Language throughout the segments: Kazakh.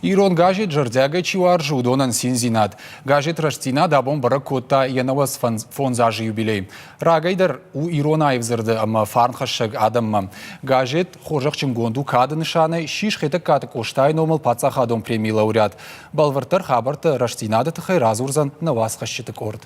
Ирон гажет жардяга чивар жудонан синзинат. Гажет раштина дабон бара кота янавас фонзажи юбилей. Рагайдар у Ирон айвзырды ама фарнхашаг адамма. Гажет хожақчым гонду кады нышаны шиш хетак катык оштай номал пацах адом премий лауреат. Балвартар хабарты раштинады тыхай разурзан навас хашчитык орд.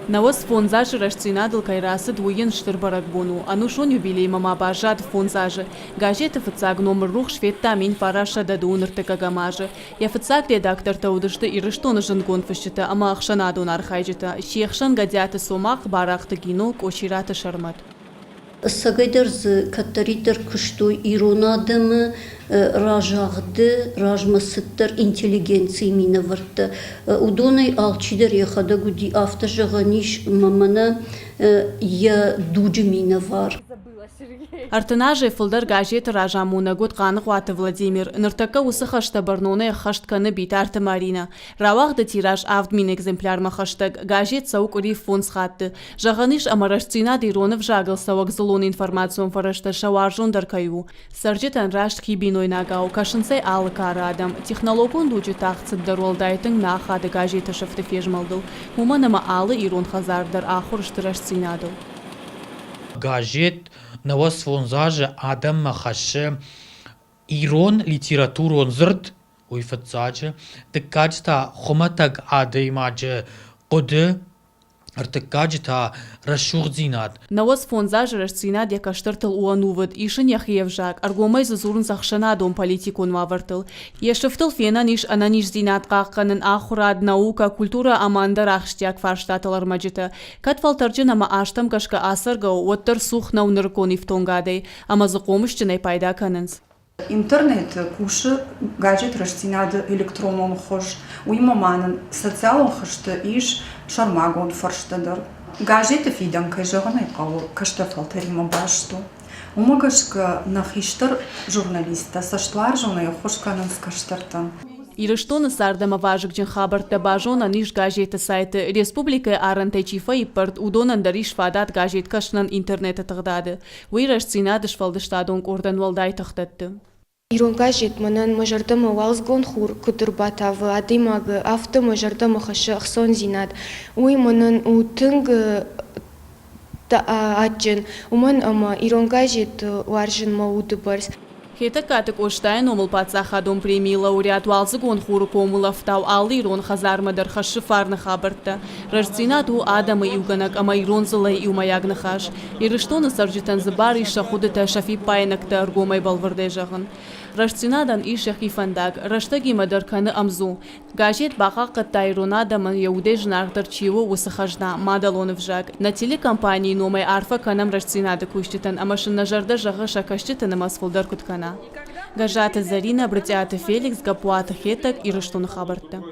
Навоз фонзажи раштинадыл кайрасы двоен штырбарак бону. Анушон юбилей мама бажат фонзажи. Гажеты фыцаг номер рух шветта мин фараша дадуныр тыкагамажи. Я фыцаг редактор таудышты ирыштоны жынгон фышчыты, ама ахшанадун архайжыты. Шиехшан гадяты сомах барахты гину кошираты шармат. Сагайдерз катаритер кыштой иронадымы ражағды, ражмасыттар интеллигенции минаварты. Удонай алчидер яхада гуди автожағаниш мамана я дуджи минавар. Артынажы фылдар гажеты ражамуна год қанық ваты Владимир. Ныртака усы хашта барноны хаштканы бит арты Марина. Равағды тираж авдмин экземпляр махаштаг. Гажет саук уриф фон схатты. Жағаныш амарашцина дейронов жагыл сауак зылон информацион фарашта шаваржон даркаю. Саржетан рашт хибиной нагау. Кашынсай алы кары адам. Технологон дучы тақцыд даролдайтын нахады гажеты шафты фежмалдыл. Хуманама алы ирон хазардар ахурышты рашцинадыл. Гажет навоз фонзажи адам махаши ирон литературон зырд уйфатзажи тыккачта хоматаг адаймажи коды артыккачта расшурзинат. Навоз фонзажи рашцинад якаштыртыл уанувыд ишын яхиевжак аргомай зазурын сахшанадон политикон мавартыл. Ешыфтыл фенан иш ананиш зинат қаққанын ахурад наука культура амандар ахштяк фарштатылар маджиты. Катфалтарджын ама аштам кашка асырга оттыр сух науныркон ифтонгадей, ама зықомышчынай пайда канынс. Интернет куши гаджет раштинады электронон хош, уймаманын социалон хошты иш шармагон фарштадар. Гаджеты фидан кайжағанай қау кашта фалтарима башту. Умагашка нахиштар журналиста, саштуар жонай хошканын скаштартан. Ирыштоны сардама важыкчын хабарта бажона ниш газеты сайты республика арантайчифа и парт удонан дариш фадат газет кашнан интернета тагдады. Уйраш цинадыш фалдыштадон ордан валдай тахтатты. Ирон газет манан мажардама валзгон хур кудурбатавы адымагы авто мажардама хашы ахсон зинат. Уй манан утынг аджын. Уман ама ирон газет варжын мауды барс. Хета катык оштайн омыл пацах адом премий лауреат валзыгон хуру помылафтау алы ирон хазармадар хашы фарны хабарта. Рождинату адамы юганак ама ирон зылай юмаягны хаш. Ирыштоны саржитан зыбар иша худыта шафи пайнакта аргомай балвардай жағын. Рождинадан иша хифандак, раштаги мадарканы амзу. Газет бақа қытта ирон адамын яуде жнағдар чиво усыхажна мадалоны вжак. На телекомпании номай арфа канам рождинады кущитан, амашын нажарда жағы шакаштитан амасфулдар куткана. Гажата Зарина, братята Феликс, Гапуата Хетак и Рыштоны хабарта.